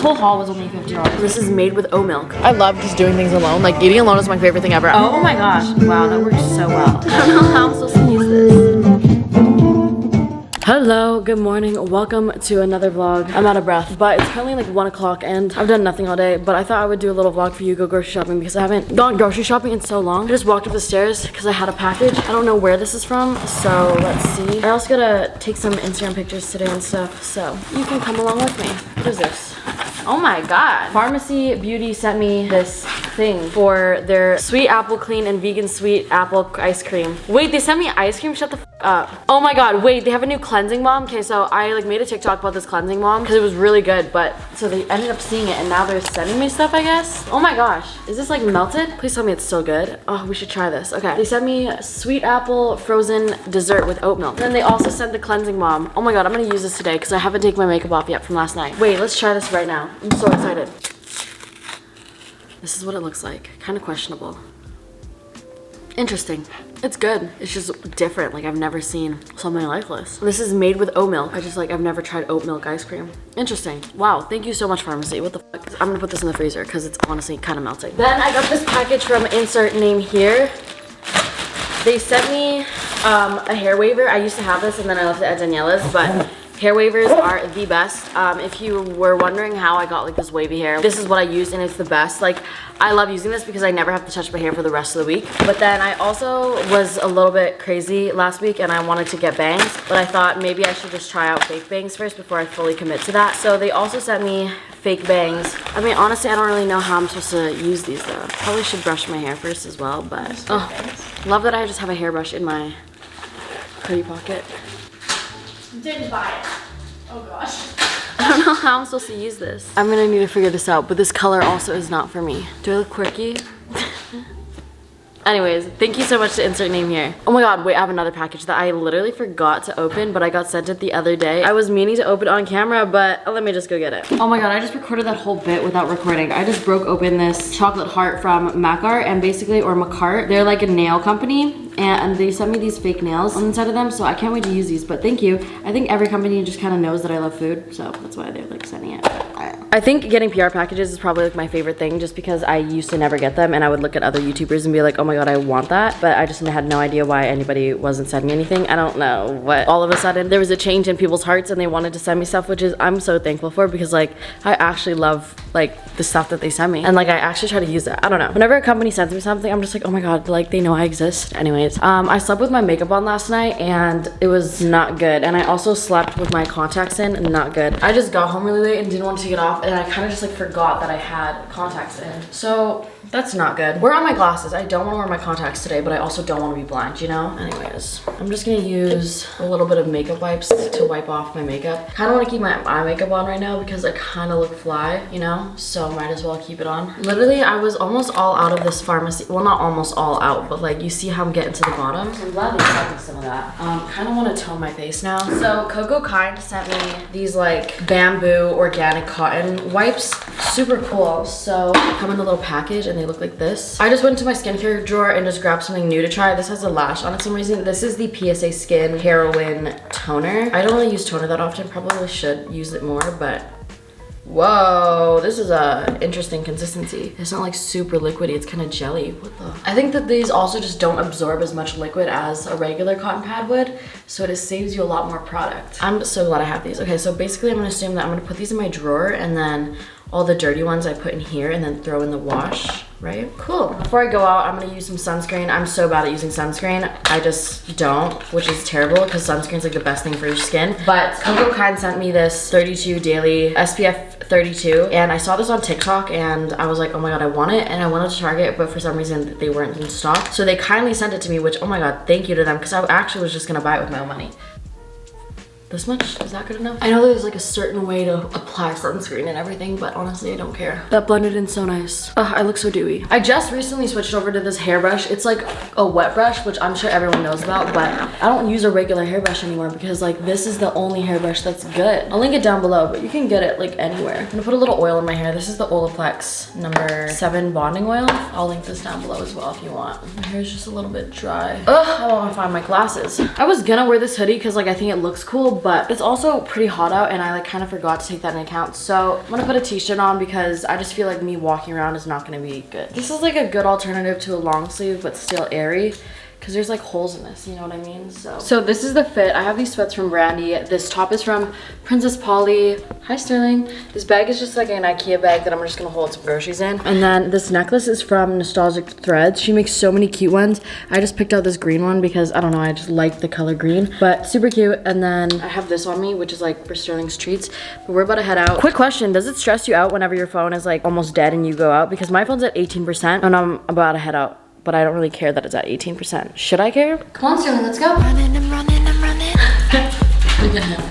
whole haul was only $50. This is made with oat milk. I love just doing things alone. Like eating alone is my favorite thing ever. Oh my gosh. Wow, that works so well. I don't know how I'm supposed to use this. Hello, good morning. Welcome to another vlog. I'm out of breath, but it's currently like 1 o'clock and I've done nothing all day, but I thought I would do a little vlog for you, go grocery shopping, because I haven't gone grocery shopping in so long. I just walked up the stairs because I had a package. I don't know where this is from, so let's see. I also gotta take some Instagram pictures today and stuff, so you can come along with me. What is this? Oh my god. Pharmacy Beauty sent me this thing for their sweet apple clean and vegan sweet apple ice cream. Wait, they sent me ice cream? Shut the f up. Oh my god, wait, they have a new cleansing balm. Okay, so I like made a TikTok about this cleansing balm because it was really good, but so they ended up seeing it and now they're sending me stuff, I guess. Oh my gosh, is this like melted? Please tell me it's still good. Oh, we should try this. Okay, they sent me sweet apple frozen dessert with oat milk. And then they also sent the cleansing balm. Oh my god, I'm gonna use this today because I haven't taken my makeup off yet from last night. Wait, let's try this right now. I'm so excited. This is what it looks like. Kind of questionable. Interesting. It's good. It's just different. Like I've never seen something like this. This is made with oat milk. I've never tried oat milk ice cream. Interesting. Wow. Thank you so much, pharmacy. What the fuck? I'm gonna put this in the freezer because it's honestly kind of melting. Then I got this package from insert name here. They sent me a hair waver. I used to have this and then I left it at Daniela's, but hair wavers are the best. If you were wondering how I got like this wavy hair, this is what I use and it's the best. Like I love using this because I never have to touch my hair for the rest of the week. But then I also was a little bit crazy last week and I wanted to get bangs, but I thought maybe I should just try out fake bangs first before I fully commit to that. So they also sent me fake bangs. I mean, honestly, I don't really know how I'm supposed to use these though. Probably should brush my hair first as well, but oh, love that I just have a hairbrush in my hoodie pocket. Didn't buy it. Oh gosh. I don't know how I'm supposed to use this. I'm gonna need to figure this out, but this color also is not for me. Do I look quirky? Anyways, thank you so much to insert name here. Oh my god, wait, I have another package that I literally forgot to open, but I got sent it the other day. I was meaning to open on camera, but let me just go get it. Oh my god, I just recorded that whole bit without recording. I just broke open this chocolate heart from Macart and basically, or Macart. They're like a nail company and they sent me these fake nails on the inside of them, so I can't wait to use these, but thank you. I think every company just kind of knows that I love food, so that's why they're like sending it. I think getting PR packages is probably like my favorite thing just because I used to never get them and I would look at other YouTubers and be like, oh my god, I want that, but I just had no idea why anybody wasn't sending me anything. I don't know what, all of a sudden there was a change in people's hearts and they wanted to send me stuff, which is I'm so thankful for because like I actually love like the stuff that they send me and like I actually try to use it. I don't know, whenever a company sends me something I'm just like, oh my god, like they know I exist. Anyways, I slept with my makeup on last night and it was not good, and I also slept with my contacts in and not good. I just got home really late and didn't want to take it off and I kind of just like forgot that I had contacts in, so that's not good. Where are my glasses? I don't want to wear my contacts today, but I also don't want to be blind, you know? Anyways, I'm just gonna use a little bit of makeup wipes to wipe off my makeup. Kind of want to keep my eye makeup on right now because I kind of look fly, you know? So might as well keep it on. Literally, I was almost all out of this pharmacy. Well, not almost all out, but like you see how I'm getting to the bottom. I'm glad they sent me some of that. Kind of want to tone my face now. So Coco Kind sent me these like bamboo organic cotton wipes. Super cool. So they come in a little package and they look like this. I just went to my skincare drawer and just grabbed something new to try. This has a lash on it for some reason. This is the PSA Skin Heroin Toner. I don't really use toner that often. Probably should use it more, but whoa, this is a interesting consistency. It's not like super liquidy, it's kind of jelly. What the? I think that these also just don't absorb as much liquid as a regular cotton pad would, so it just saves you a lot more product. I'm so glad I have these. Okay, so basically I'm gonna assume that I'm gonna put these in my drawer and then all the dirty ones I put in here and then throw in the wash, right? Cool. Before I go out, I'm gonna use some sunscreen. I'm so bad at using sunscreen. I just don't, which is terrible because sunscreen's like the best thing for your skin. But Coco Kind sent me this 32 daily SPF 32 and I saw this on TikTok and I was like, oh my god, I want it, and I wanted to Target, but for some reason they weren't in stock. So they kindly sent it to me, which, oh my god, thank you to them, because I actually was just gonna buy it with my own money. This much? Is that good enough? I know there's like a certain way to apply sunscreen and everything, but honestly, I don't care. That blended in so nice. Ugh, I look so dewy. I just recently switched over to this hairbrush. It's like a wet brush, which I'm sure everyone knows about, but I don't use a regular hairbrush anymore because like this is the only hairbrush that's good. I'll link it down below, but you can get it like anywhere. I'm gonna put a little oil in my hair. This is the Olaplex number 7 bonding oil. I'll link this down below as well if you want. My hair's just a little bit dry. Ugh, I want to find my glasses. I was gonna wear this hoodie because like I think it looks cool, but it's also pretty hot out and I like kind of forgot to take that into account. So I'm gonna put a t-shirt on because I just feel like me walking around is not gonna be good. This is like a good alternative to a long sleeve but still airy, because there's like holes in this, you know what I mean? So this is the fit. I have these sweats from Brandy. This top is from Princess Polly. Hi Sterling. This bag is just like an IKEA bag that I'm just gonna hold some groceries in. And then this necklace is from Nostalgic Threads. She makes so many cute ones. I just picked out this green one because I don't know, I just like the color green, but super cute. And then I have this on me, which is like for Sterling's treats, but we're about to head out. Quick question, does it stress you out whenever your phone is like almost dead and you go out? Because my phone's at 18% and I'm about to head out. But I don't really care that it's at 18%. Should I care? Come on, Sterling, let's go. I'm running. Look at him.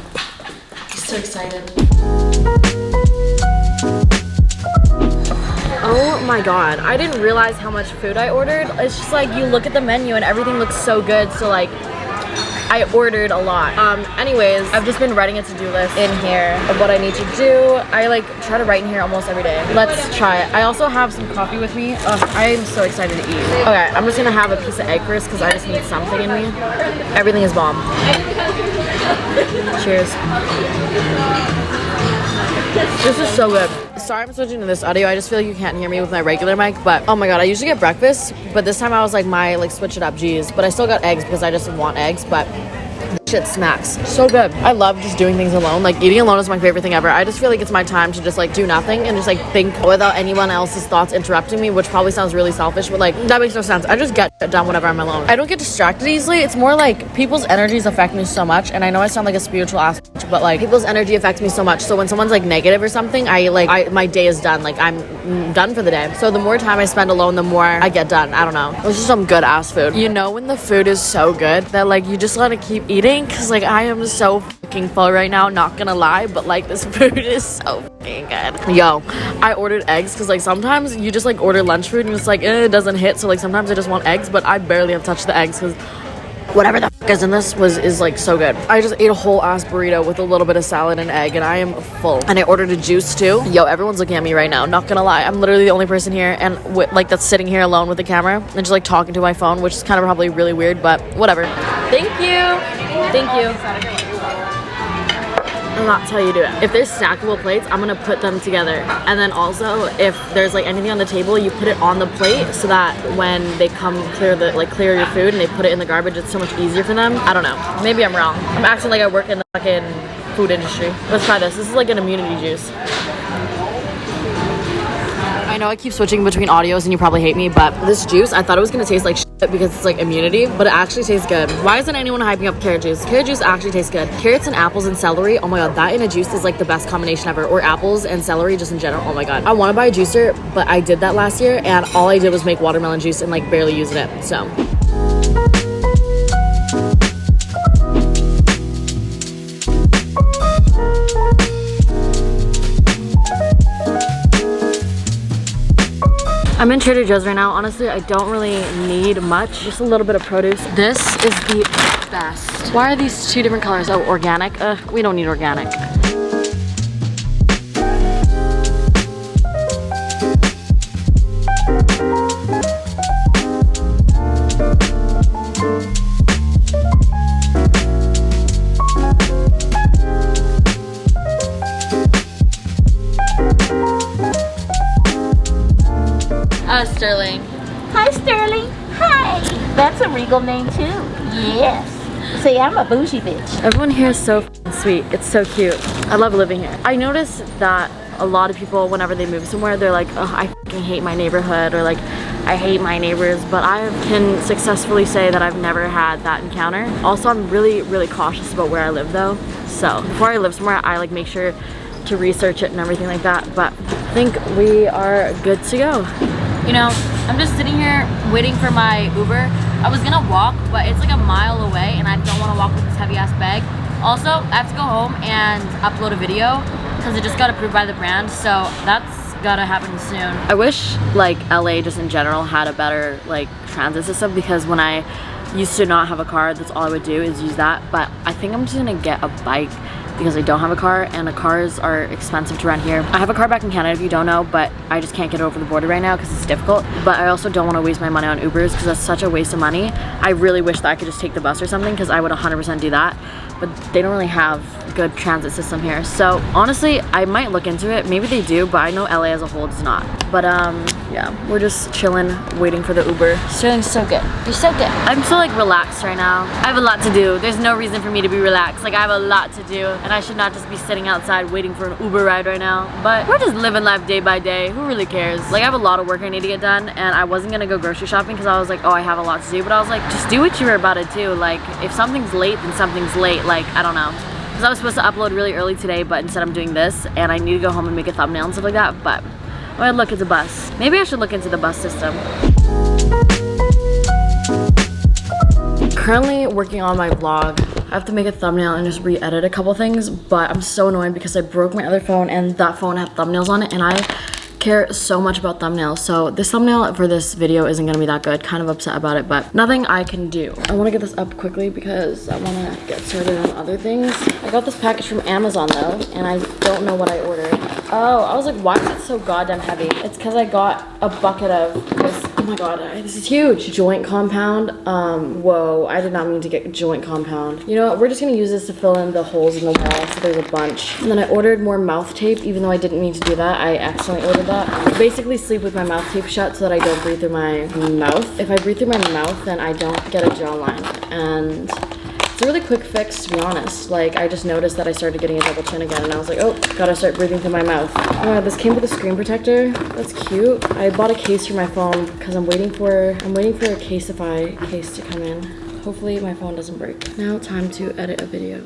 He's so excited. Oh my god, I didn't realize how much food I ordered. It's just like you look at the menu and everything looks so good, so like I ordered a lot. Anyways, I've just been writing a to-do list in here of what I need to do. I like try to write in here almost every day. Let's try it. I also have some coffee with me. I am so excited to eat. Okay, I'm just gonna have a piece of egg first because I just need something in me. Everything is bomb. Cheers. This is so good. Sorry I'm switching to this audio. I just feel like you can't hear me with my regular mic, but oh my god, I usually get breakfast, but this time I was like switch it up geez. But I still got eggs because I just want eggs, but shit smacks. So good. I love just doing things alone. Like eating alone is my favorite thing ever. I just feel like it's my time to just like do nothing and just like think without anyone else's thoughts interrupting me, which probably sounds really selfish, but like that makes no sense. I just get shit done whenever I'm alone. I don't get distracted easily. It's more like people's energies affect me so much, and I know I sound like a spiritual ass, but like people's energy affects me so much. So when someone's like negative or something, my day is done. Like I'm done for the day. So the more time I spend alone, the more I get done. I don't know. This is some good ass food. You know when the food is so good that like you just want to keep eating, because like I am so fucking full right now, not gonna lie, but like this food is so fucking good. Yo, I ordered eggs because like sometimes you just like order lunch food and it's like it doesn't hit, so like sometimes I just want eggs, but I barely have touched the eggs because whatever the fuck is in this is like so good. I just ate a whole ass burrito with a little bit of salad and egg and I am full. And I ordered a juice too. Yo, everyone's looking at me right now, not gonna lie. I'm literally the only person here and like that's sitting here alone with the camera and just like talking to my phone, which is kind of probably really weird, but whatever. Thank you. Thank you. And that's how you do it. If there's snackable plates, I'm gonna put them together. And then also, if there's like anything on the table, you put it on the plate so that when they come clear your food and they put it in the garbage, it's so much easier for them. I don't know. Maybe I'm wrong. I'm acting like I work in the fucking food industry. Let's try this. This is like an immunity juice. I know I keep switching between audios and you probably hate me, but this juice, I thought it was gonna taste like shit because it's like immunity, but it actually tastes good. Why isn't anyone hyping up carrot juice? Carrot juice actually tastes good. Carrots and apples and celery, oh my god, that in a juice is like the best combination ever. Or apples and celery just in general, oh my god. I want to buy a juicer, but I did that last year and all I did was make watermelon juice and like barely used it, so. I'm in Trader Joe's right now. Honestly, I don't really need much, just a little bit of produce. This is the best. Why are these two different colors? Oh, organic? We don't need organic. Sterling. Hi, Sterling. Hi. That's a regal name, too. Yes. See, I'm a bougie bitch. Everyone here is so sweet. It's so cute. I love living here. I noticed that a lot of people, whenever they move somewhere, they're like, oh, I fucking hate my neighborhood, or like, I hate my neighbors, but I can successfully say that I've never had that encounter. Also, I'm really, really cautious about where I live though. So before I live somewhere, I like make sure to research it and everything like that, but I think we are good to go. You know, I'm just sitting here waiting for my Uber. I was gonna walk, but it's like a mile away and I don't wanna walk with this heavy ass bag. Also, I have to go home and upload a video because it just got approved by the brand, so that's gotta happen soon. I wish like LA just in general had a better like transit system, because when I used to not have a car, that's all I would do is use that, but I think I'm just gonna get a bike because I don't have a car, and cars are expensive to rent here. I have a car back in Canada if you don't know, but I just can't get over the border right now because it's difficult. But I also don't want to waste my money on Ubers because that's such a waste of money. I really wish that I could just take the bus or something because I would 100% do that. But they don't really have good transit system here. So honestly, I might look into it. Maybe they do, but I know LA as a whole does not. But yeah, we're just chilling, waiting for the Uber. It's feeling so good. You're so good. I'm so like relaxed right now. I have a lot to do. There's no reason for me to be relaxed. Like I have a lot to do, and I should not just be sitting outside waiting for an Uber ride right now. But we're just living life day by day. Who really cares? Like I have a lot of work I need to get done, and I wasn't gonna go grocery shopping because I was like, oh, I have a lot to do. But I was like, just do what you were about to do. Like if something's late, then something's late. Like I don't know. Because I was supposed to upload really early today, but instead I'm doing this, and I need to go home and make a thumbnail and stuff like that. But I'd look at the bus. Maybe I should look into the bus system. Currently working on my vlog. I have to make a thumbnail and just re-edit a couple things, but I'm so annoyed because I broke my other phone and that phone had thumbnails on it, and I care so much about thumbnails. So this thumbnail for this video isn't gonna be that good. Kind of upset about it, but nothing I can do. I wanna get this up quickly because I wanna get started on other things. I got this package from Amazon though, and I don't know what I ordered. Oh, I was like, why is it so goddamn heavy? It's because I got a bucket of this. Oh my god, this is huge. Joint compound. Whoa, I did not mean to get joint compound. You know what, we're just gonna use this to fill in the holes in the wall, so there's a bunch. And then I ordered more mouth tape, even though I didn't mean to do that. I accidentally ordered that. Basically sleep with my mouth tape shut so that I don't breathe through my mouth. If I breathe through my mouth, then I don't get a jawline. And it's a really quick fix, to be honest. Like, I just noticed that I started getting a double chin again, and I was like, oh, gotta start breathing through my mouth. Oh my god, this came with a screen protector. That's cute. I bought a case for my phone because I'm waiting for a Caseify case to come in. Hopefully my phone doesn't break. Now time to edit a video.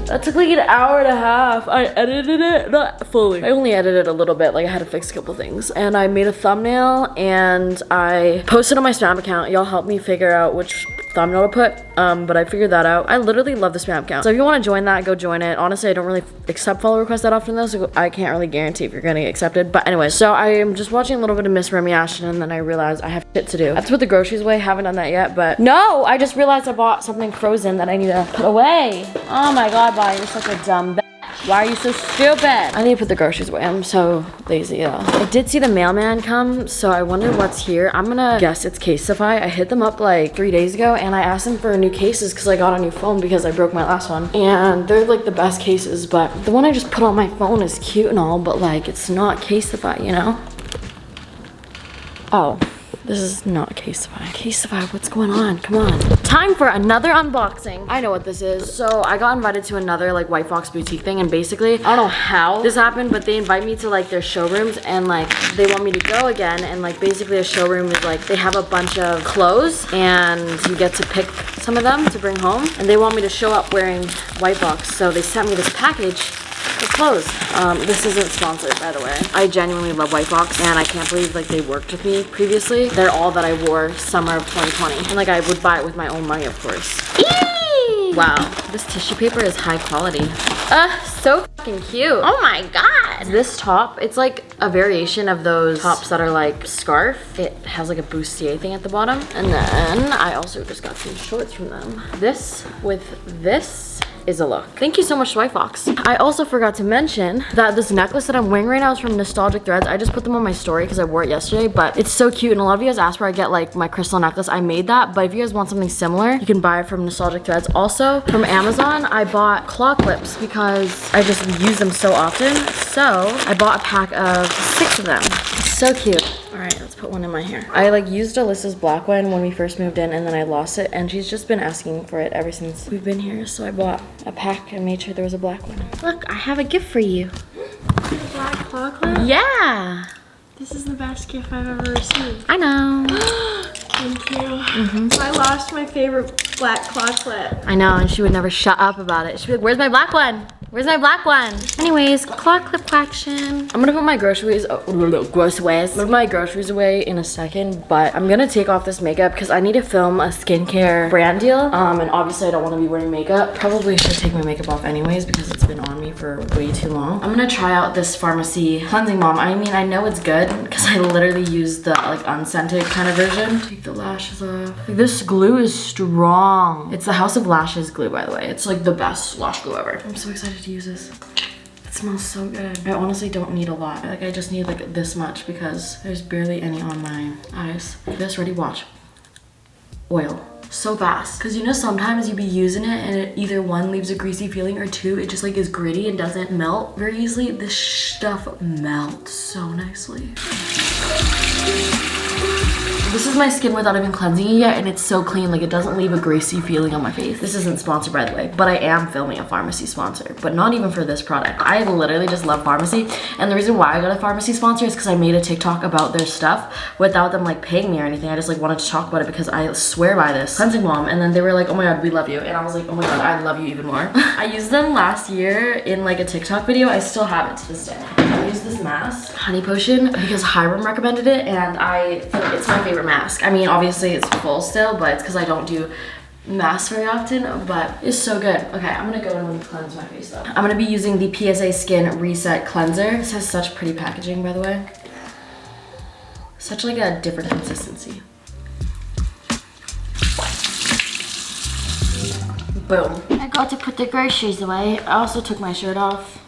That took like an hour and a half. I edited it, not fully. I only edited a little bit, like I had to fix a couple things. And I made a thumbnail and I posted on my Spam account. Y'all help me figure out which thumbnail to put, but I figured that out. I literally love the Spam account. So if you want to join that, go join it. Honestly, I don't really accept follow requests that often though, so I can't really guarantee if you're gonna get accepted. But anyway, so I am just watching a little bit of Miss Remy Ashton, and then I realized I have shit to do. I have to put the groceries away. Haven't done that yet, but no, I just realized I bought something frozen that I need to put away. Oh my god, Bye, you're such a dumb bitch. Why are you so stupid? I need to put the groceries away. I'm so lazy though. I did see the mailman come, so I wonder what's here. I'm gonna guess it's Caseify. I hit them up like 3 days ago, and I asked them for new cases because I got a new phone because I broke my last one. And they're like the best cases, but the one I just put on my phone is cute and all, but like it's not Caseify, you know? Oh. This is not Caseify. Caseify, what's going on? Come on. Time for another unboxing. I know what this is. So I got invited to another like White Fox boutique thing, and basically, I don't know how this happened, but they invite me to like their showrooms, and like they want me to go again, and like basically a showroom is like they have a bunch of clothes and you get to pick some of them to bring home, and they want me to show up wearing White Fox. So they sent me this package of clothes. This isn't sponsored, by the way. I genuinely love White Fox, and I can't believe like they worked with me previously. They're all that I wore summer of 2020, and like I would buy it with my own money, of course. Eee! Wow, this tissue paper is high quality. So fucking cute. Oh my god. This top, it's like a variation of those tops that are like scarf. It has like a bustier thing at the bottom, and then I also just got some shorts from them. This with this is a look. Thank you so much, White Fox. I also forgot to mention that this necklace that I'm wearing right now is from Nostalgic Threads. I just put them on my story because I wore it yesterday, but it's so cute, and a lot of you guys asked where I get like my crystal necklace. I made that, but if you guys want something similar, you can buy it from Nostalgic Threads. Also, from Amazon, I bought claw clips because I just use them so often. So I bought a pack of 6 of them. So cute. All right, let's put one in my hair. I like used Alyssa's black one when we first moved in, and then I lost it, and she's just been asking for it ever since we've been here. So I bought a pack and made sure there was a black one. Look, I have a gift for you. A black claw clip? Yeah. This is the best gift I've ever received. I know. Thank you. So I lost my favorite black claw clip. I know, and she would never shut up about it. She'd be like, where's my black one? Where's my black one? Anyways, claw clip action. I'm gonna put my groceries away in a second, but I'm gonna take off this makeup because I need to film a skincare brand deal. And obviously I don't want to be wearing makeup. Probably should take my makeup off anyways because it's been on me for way too long. I'm gonna try out this Pharmacy Cleansing Balm. I mean, I know it's good because I literally use the like unscented kind of version. Take the lashes off. Like, this glue is strong. It's the House of Lashes glue, by the way. It's like the best lash glue ever. I'm so excited to use this. It smells so good. I honestly don't need a lot. Like I just need like this much because there's barely any on my eyes. This, ready, watch. Oil. So fast. Cause you know sometimes you be using it and it either one leaves a greasy feeling or two, it just like is gritty and doesn't melt very easily. This stuff melts so nicely. This is my skin without even cleansing it yet, and it's so clean, like it doesn't leave a greasy feeling on my face. This isn't sponsored, by the way, but I am filming a Pharmacy sponsor, but not even for this product. I literally just love Pharmacy, and the reason why I got a Pharmacy sponsor is because I made a TikTok about their stuff without them like paying me or anything. I just like wanted to talk about it because I swear by this cleansing balm, and then they were like, oh my god, we love you, and I was like, oh my god, I love you even more. I used them last year in like a TikTok video. I still have it to this day. I used this mask, Honey Potion, because Hiram recommended it, and I think it's my favorite mask. I mean, obviously it's full still, but it's because I don't do masks very often, but it's so good. Okay, I'm gonna go in and cleanse my face though. I'm gonna be using the PSA Skin Reset Cleanser. This has such pretty packaging, by the way. Such like a different consistency. Boom. I got to put the groceries away. I also took my shirt off.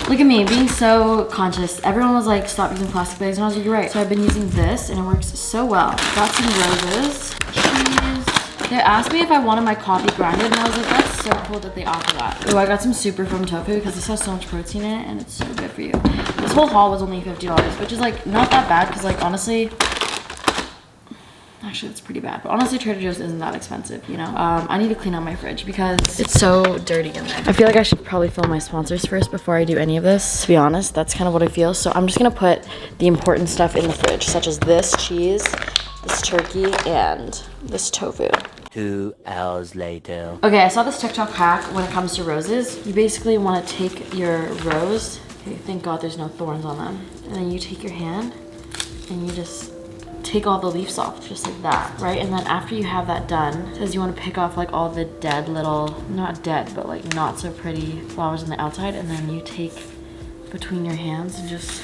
Look at me being so conscious. Everyone was like, stop using plastic bags, and I was like, you're right. So I've been using this and it works so well. Got some roses, cheese. They asked me if I wanted my coffee grinded, and I was like, that's so cool that they offer that. Oh, I got some super firm tofu because this has so much protein in it and it's so good for you. This whole haul was only $50, which is like not that bad because like honestly, actually it's pretty bad, but honestly Trader Joe's isn't that expensive, you know. I need to clean out my fridge because it's so dirty in there. I feel like I should probably film my sponsors first before I do any of this, to be honest. That's kind of what I feel. So I'm just gonna put the important stuff in the fridge, such as this cheese, this turkey, and this tofu. 2 hours later. Okay, I saw this TikTok hack when it comes to roses. You basically want to take your rose, okay, thank god there's no thorns on them, and then you take your hand and you just take all the leaves off, just like that, right? And then after you have that done, it says you want to pick off like all the dead little, not dead, but like not so pretty flowers on the outside, and then you take between your hands and just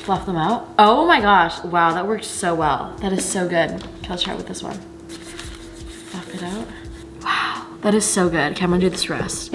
fluff them out. Oh my gosh, wow, that worked so well. That is so good. Okay, let's try it with this one. Fluff it out. Wow, that is so good. Okay, I'm gonna do this rest.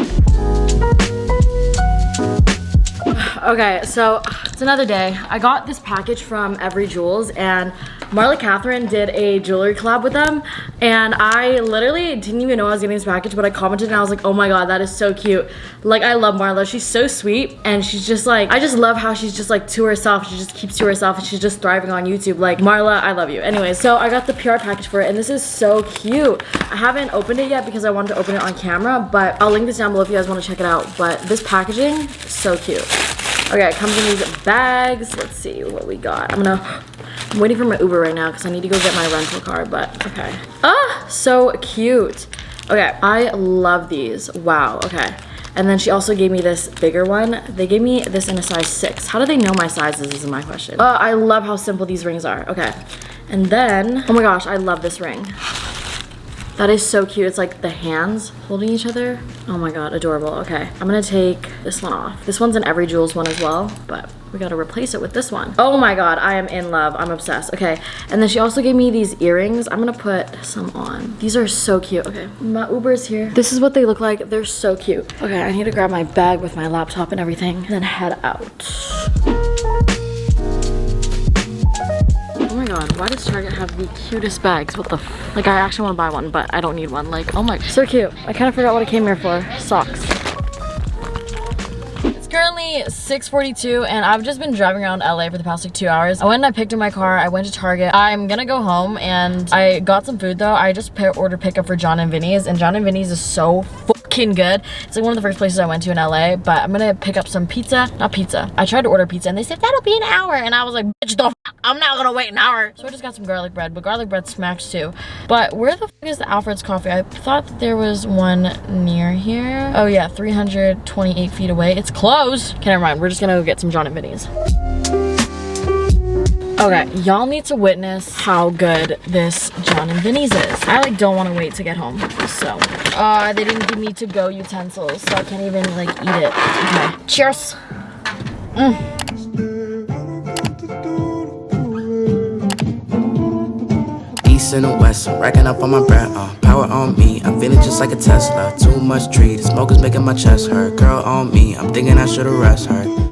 Okay, so it's another day. I got this package from Every Jewels, and Marla Catherine did a jewelry collab with them, and I literally didn't even know I was getting this package, but I commented and I was like, oh my god, that is so cute. Like, I love Marla. She's so sweet, and she's just like, I just love how she's just like to herself. She just keeps to herself, and she's just thriving on YouTube. Like, Marla, I love you. Anyways, so I got the PR package for it, and this is so cute. I haven't opened it yet because I wanted to open it on camera, but I'll link this down below if you guys want to check it out. But this packaging, so cute. Okay, it comes in these bags. Let's see what we got. I'm waiting for my Uber right now because I need to go get my rental car, but okay. Ah, so cute. Okay, I love these. Wow, okay. And then she also gave me this bigger one. They gave me this in a size 6. How do they know my sizes is my question. I love how simple these rings are. Okay, and then, oh my gosh, I love this ring. That is so cute. It's like the hands holding each other. Oh my god, adorable. Okay, I'm gonna take this one off. This one's an Every Jewels one as well, but we gotta replace it with this one. Oh my god, I am in love. I'm obsessed. Okay, and then she also gave me these earrings. I'm gonna put some on. These are so cute. Okay, my Uber's here. This is what they look like. They're so cute. Okay, I need to grab my bag with my laptop and everything, and then head out. Oh my god, why does Target have the cutest bags? What the f— like, I actually want to buy one, but I don't need one. Like, oh my, so cute. I kind of forgot what I came here for. Socks. It's currently 6:42 and I've just been driving around LA for the past like 2 hours. I went and I picked up my car. I went to Target. I'm gonna go home and I got some food though. I just ordered pickup for John and Vinny's, and John and Vinny's is so fucking fucking good. It's like one of the first places I went to in LA, but I'm gonna pick up some pizza. Not pizza. I tried to order pizza and they said that'll be an hour. And I was like, bitch, I'm not gonna wait an hour. So I just got some garlic bread, but garlic bread smacks too. But where the fuck is the Alfred's Coffee? I thought that there was one near here. Oh yeah, 328 feet away. It's closed. Okay, never mind. We're just gonna go get some John and Vinny's. Okay, y'all need to witness how good this John and Vinny's is. I like don't want to wait to get home. So, they didn't give me to-go utensils, so I can't even like eat it. Okay, cheers. East and the west, I'm racking up on my bread, power on me, I'm feeling just like a Tesla. Too much tree, the smoke is making my chest hurt. Girl on me, I'm thinking I should've rest her.